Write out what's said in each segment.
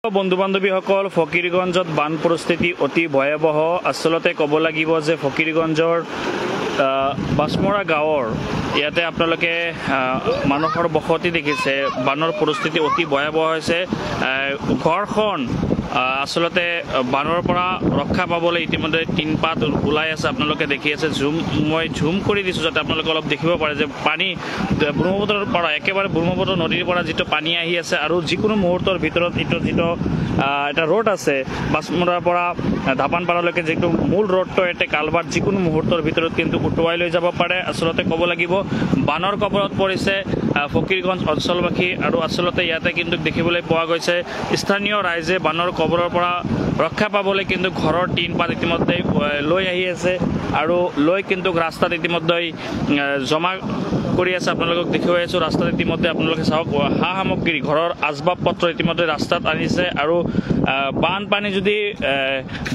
বন্ধু বান্ধৱীসকল ফকিৰগঞ্জত বান পৰিস্থিতি অতি ভয়াবহ আসলতে ক'ব লাগিব যে ফকিৰগঞ্জৰ বাছমৰা গাঁৱৰ ইয়াতে আপোনালোকে মানুহৰ বসতি দেখিছে বানৰ পৰিস্থিতি অতি ভয়াবহ হৈছে ঘৰখন আসলতে বানৰ পৰা ৰক্ষা পাবলৈ ইতিমধ্যে তিনপাত ওলাই আছে আপোনালোকে দেখি আছে মই ঝুম কৰি দিছোঁ যাতে আপোনালোকে অলপ দেখিব পাৰে যে পানী ব্ৰহ্মপুত্ৰৰ পৰা একেবাৰে ব্ৰহ্মপুত্ৰ নদীৰ পৰা যিটো পানী আহি আছে আৰু যিকোনো মুহূৰ্তৰ ভিতৰত যিটো এটা ৰোড আছে বাছমৰাৰ পৰা ধাপানপাৰালৈকে যিটো মূল ৰোডটো এটা কালভাৰ্ট যিকোনো মুহূৰ্তৰ ভিতৰত কিন্তু উটুৱাই লৈ যাব পাৰে আসলতে ক'ব লাগিব বানৰ কবলত পৰিছে ফকিৰগঞ্জ অঞ্চলবাসী আৰু আসলতে ইয়াতে কিন্তু দেখিবলৈ পোৱা গৈছে স্থানীয় ৰাইজে বানৰ কবলৰ পৰা ৰক্ষা পাবলৈ কিন্তু ঘৰৰ টিন পাত ইতিমধ্যে লৈ আহি আছে আৰু লৈ কিন্তু ৰাস্তাত ইতিমধ্যে জমা কৰি আছে আপোনালোকক দেখুৱাই আছোঁ ৰাস্তাত ইতিমধ্যে আপোনালোকে চাওক সা সামগ্ৰী ঘৰৰ আচবাব পত্ৰ ইতিমধ্যে ৰাস্তাত আনিছে আৰু বানপানী যদি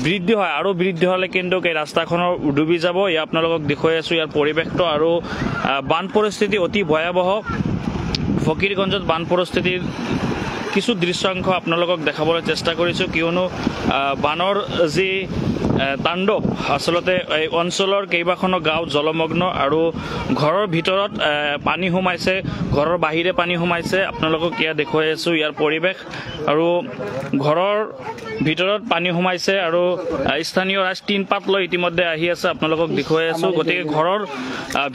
বৃদ্ধি হয় আৰু বৃদ্ধি হ'লে কিন্তু এই ৰাস্তাখনৰ ডুবি যাব ইয়াত আপোনালোকক দেখুৱাই আছোঁ ইয়াৰ পৰিৱেশটো আৰু বান পৰিস্থিতি অতি ভয়াবহ ফকিৰগঞ্জত বান পৰিস্থিতিৰ কিছু দৃশ্যাংশ আপোনালোকক দেখাবলৈ চেষ্টা কৰিছোঁ কিয়নো বানৰ যি তাণ্ডৱ আসলতে এই অঞ্চলৰ কেইবাখনো গাঁও জলমগ্ন আৰু ঘৰৰ ভিতৰত পানী সোমাইছে ঘৰৰ বাহিৰে পানী সোমাইছে আপোনালোকক ইয়াত দেখুৱাই আছোঁ ইয়াৰ পৰিৱেশ আৰু ঘৰৰ ভিতৰত পানী সোমাইছে আৰু স্থানীয় ৰাইজ টিনপাত লৈ ইতিমধ্যে আহি আছে আপোনালোকক দেখুৱাই আছোঁ গতিকে ঘৰৰ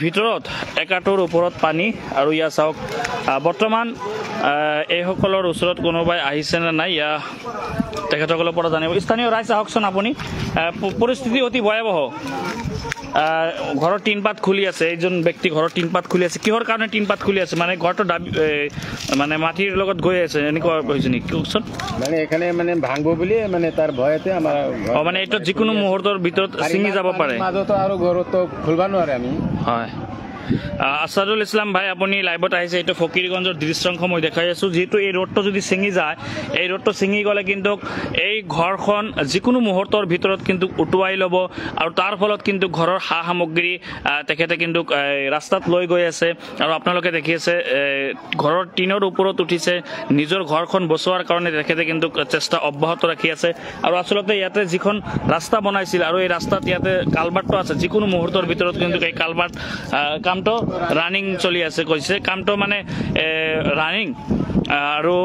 ভিতৰত একাটোৰ ওপৰত পানী আৰু ইয়াত চাওক বৰ্তমান এইসকলৰ ওচৰত কোনোবাই আহিছে নে নাই ইয়া তেখেতসকলৰ পৰা জানিব স্থানীয় ৰাইজ আহকচোন আপুনি পৰিস্থিতি অতি ভয়াবহ ঘৰৰ টিনপাত খুলি আছে এইজন ব্যক্তি ঘৰৰ টিনপাত খুলি আছে কিহৰ কাৰণে টিনপাত খুলি আছে মানে ঘৰটো মানে মাটিৰ লগত গৈ আছে এনেকুৱা হৈছে নেকি কওকচোন মানে এখানে মানে ভাঙব বুলি মানে তাৰ ভয়তে আমাৰ মানে এইটো যিকোনো মুহূৰ্তৰ ভিতৰত ছিঙি যাব পাৰে মাজতো আৰু ঘৰত খুলবা নোৱাৰে আমি হয় আছাদুল ইছলাম ভাই আপুনি লাইভত আহিছে এইটো ফকিৰগঞ্জৰ দৃশ্যাংশ মই দেখাই আছোঁ যিহেতু এই ৰোডটো যদি ছিঙি যায় এই ৰোডটো ছিঙি গ'লে কিন্তু এই ঘৰখন যিকোনো মুহূৰ্তৰ ভিতৰত কিন্তু উটুৱাই ল'ব আৰু তাৰ ফলত কিন্তু ঘৰৰ সা সামগ্ৰী তেখেতে কিন্তু ৰাস্তাত লৈ গৈ আছে আৰু আপোনালোকে দেখি আছে ঘৰৰ টিনৰ ওপৰত উঠিছে নিজৰ ঘৰখন বচোৱাৰ কাৰণে তেখেতে কিন্তু চেষ্টা অব্যাহত ৰাখি আছে আৰু আচলতে ইয়াতে যিখন ৰাস্তা বনাইছিল আৰু এই ৰাস্তাত ইয়াতে কালভাৰ্টটো আছে যিকোনো মুহূৰ্তৰ ভিতৰত কিন্তু এই কালভাৰ্ট কামটো ৰানিং চলি আছে কৈছে কামটো মানে ৰানিং আৰু